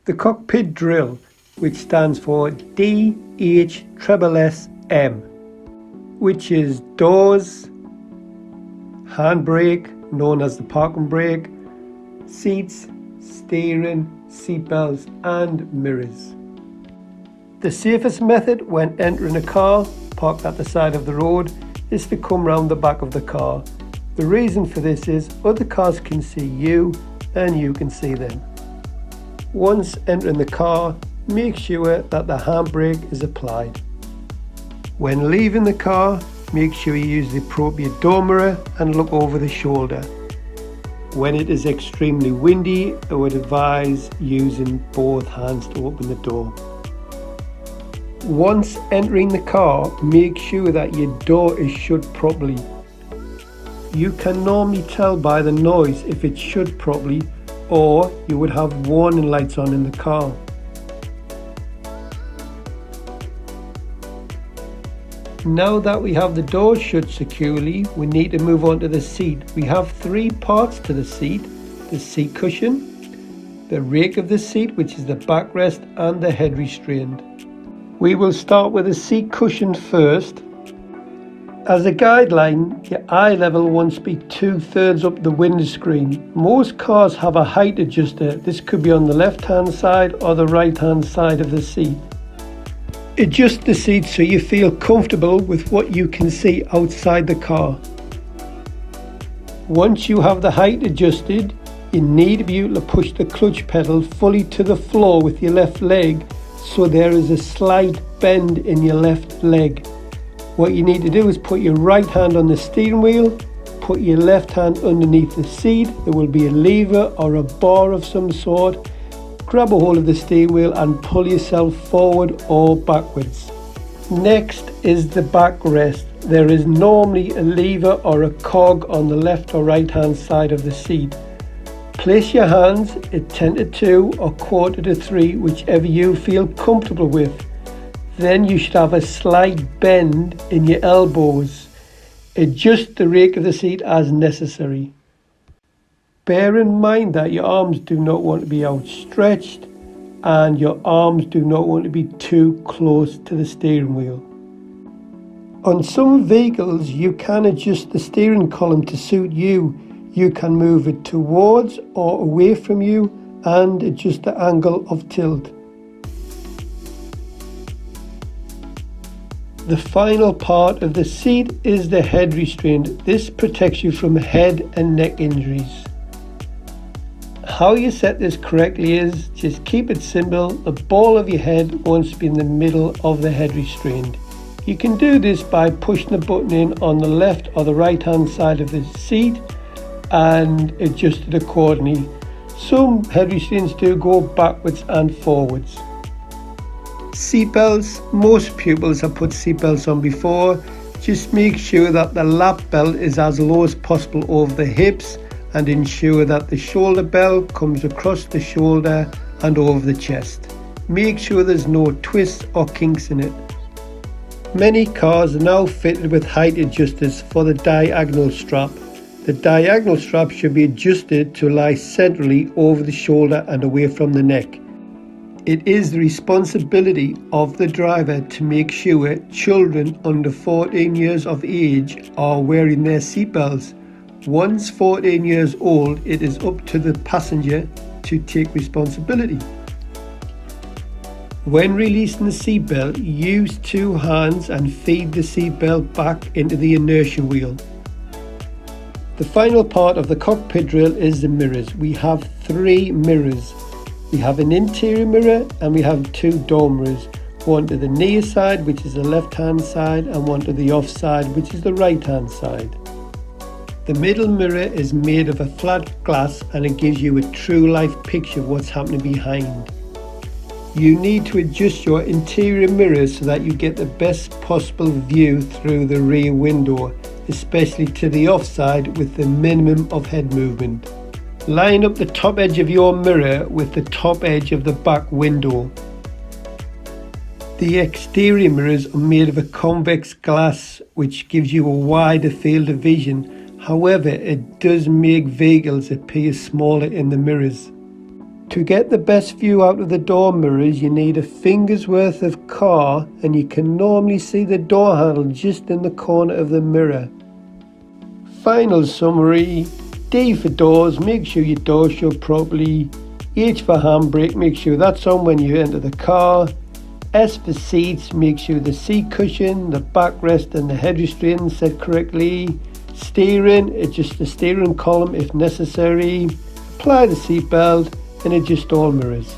The Cockpit Drill, which stands for DHSSM, which is doors, handbrake, known as the parking brake, seats, steering, seatbelts and mirrors. The safest method when entering a car parked at the side of the road is to come round the back of the car. The reason for this is other cars can see you and you can see them. Once entering the car, make sure that the handbrake is applied. When leaving the car, make sure you use the appropriate door mirror and look over the shoulder. When it is extremely windy, I would advise using both hands to open the door. Once entering the car, make sure that your door is shut properly. You can normally tell by the noise if it's shut properly, or you would have warning lights on in the car. Now that we have the door shut securely, we need to move on to the seat. We have three parts to the seat: the seat cushion, the rake of the seat, which is the backrest, and the head restrained. We will start with the seat cushion first. As a guideline, your eye level wants to be 2/3 up the windscreen. Most cars have a height adjuster. This could be on the left hand side or the right hand side of the seat. Adjust the seat so you feel comfortable with what you can see outside the car. Once you have the height adjusted, you need to be able to push the clutch pedal fully to the floor with your left leg, so there is a slight bend in your left leg. What you need to do is put your right hand on the steering wheel, put your left hand underneath the seat. There will be a lever or a bar of some sort. Grab a hold of the steering wheel and pull yourself forward or backwards. Next is the backrest. There is normally a lever or a cog on the left or right hand side of the seat. Place your hands at 10 to 2 or 1/4 to 3, whichever you feel comfortable with. Then you should have a slight bend in your elbows. Adjust the rake of the seat as necessary. Bear in mind that your arms do not want to be outstretched and your arms do not want to be too close to the steering wheel. On some vehicles, you can adjust the steering column to suit you. You can move it towards or away from you and adjust the angle of tilt. The final part of the seat is the head restraint. This protects you from head and neck injuries. How you set this correctly is just keep it simple. The ball of your head wants to be in the middle of the head restraint. You can do this by pushing the button in on the left or the right hand side of the seat and adjust it accordingly. Some head restraints do go backwards and forwards. Seatbelts. Most pupils have put seatbelts on before. Just make sure that the lap belt is as low as possible over the hips and ensure that the shoulder belt comes across the shoulder and over the chest. Make sure there's no twists or kinks in it. Many cars are now fitted with height adjusters for the diagonal strap. The diagonal strap should be adjusted to lie centrally over the shoulder and away from the neck. It is the responsibility of the driver to make sure children under 14 years of age are wearing their seatbelts. Once 14 years old, it is up to the passenger to take responsibility. When releasing the seatbelt, use two hands and feed the seatbelt back into the inertia wheel. The final part of the cockpit drill is the mirrors. We have three mirrors. We have an interior mirror and we have two door mirrors. One to the near side, which is the left hand side, and one to the off side, which is the right hand side. The middle mirror is made of a flat glass and it gives you a true life picture of what's happening behind. You need to adjust your interior mirror so that you get the best possible view through the rear window, especially to the off side with the minimum of head movement. Line up the top edge of your mirror with the top edge of the back window. The exterior mirrors are made of a convex glass which gives you a wider field of vision. However, it does make vehicles appear smaller in the mirrors. To get the best view out of the door mirrors, you need a finger's worth of car, and you can normally see the door handle just in the corner of the mirror. Final summary: D for doors, make sure your doors shut properly. H for handbrake, make sure that's on when you enter the car. S for seats, make sure the seat cushion, the backrest and the head restraint set correctly. Steering, adjust the steering column if necessary. Apply the seat belt and adjust all mirrors.